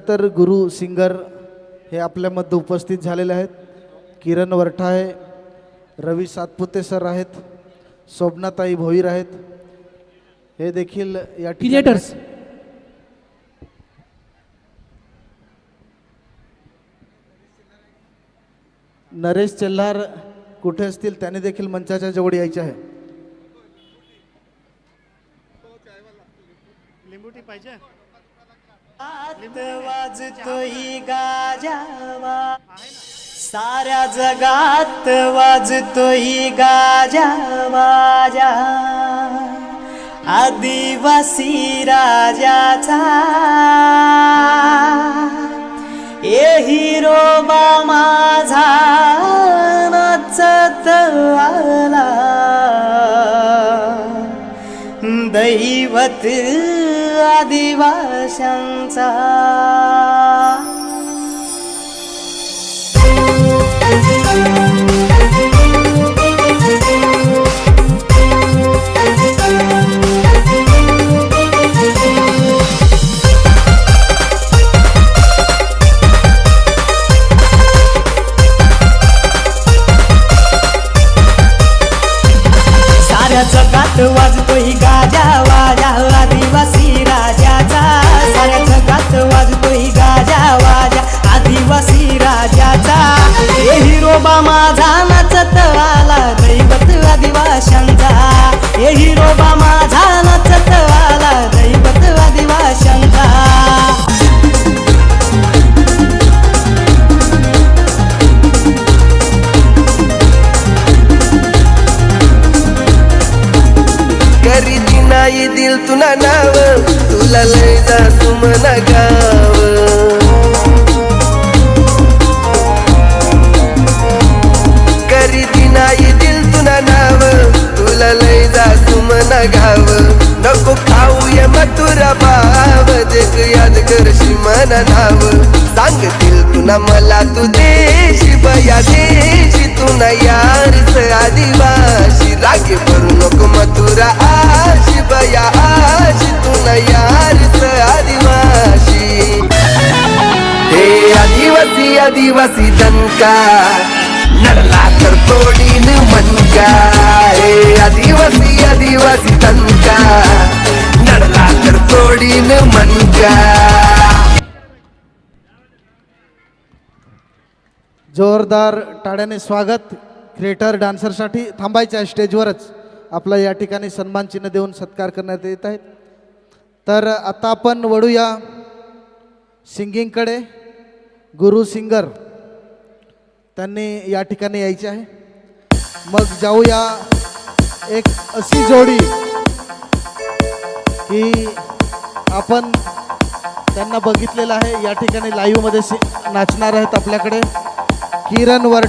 त्याच्यानंतर गुरु सिंगर हे आपल्यामध्ये उपस्थित झालेले आहेत. किरण वरठाळे, रवी सातपुते सर आहेत, शोभनाताई भोईर आहेत. हे देखील या क्रिएटर्स नरेश चल्हार कुठे असतील त्यांनी देखील मंचाच्या जवळ यायचे आहे. लिंबूटी पाहिजे. वाजतोय गाजावा साऱ्या जगात वाजतोय गाजा माझ्या आदिवासी राजाचा ए हिरोबा माझा नाचत आला दैवत आदिवाशांचा. साऱ्या जगात वाजतोय गाजा वाजा आदिवासी राजाचा. साऱ्या जगात वाजतोय गाजा वाजा आदिवासी राजाचा. ए हिरोबा माझा नाचत आला दैवत आदिवाशांचा. ए हिरोबा माझा नाचत आला दैवत आदिवाशांचा. करीती नाही दिल तुला नाव तुला लय जा सुमन गाव. करीती नाही दिल तुला नाव तुला लय जा सुमन गाव. नको खाऊया मथुरा भाव देख याद करशी मन नाव. सांगतील तुला मला तू देशी बया देशी तुला यारस आदिवासी. रागे भरू नको मथुरा आशी बया आशी तुला यारस आदिवासी. हे आदिवासी आदिवासी दनका नडला तर तोडीन मनका. हे आदिवासी आदिवासी दनका नडला तर तोडीन मनका. जोरदार टाळ्याने स्वागत क्रिएटर डान्सरसाठी. थांबायचं आहे स्टेजवरच. आपला या ठिकाणी सन्मान चिन्ह देऊन सत्कार करण्यात येत आहे. तर आता आपण वळूया सिंगिंगकडे. गुरु सिंगर त्यांनी या ठिकाणी यायचे आहे. मग जाऊया एक अशी जोडी की आपण त्यांना बघितलेलं आहे या ठिकाणी लाईव्हमध्ये नाचणार आहेत आपल्याकडे. किरण वर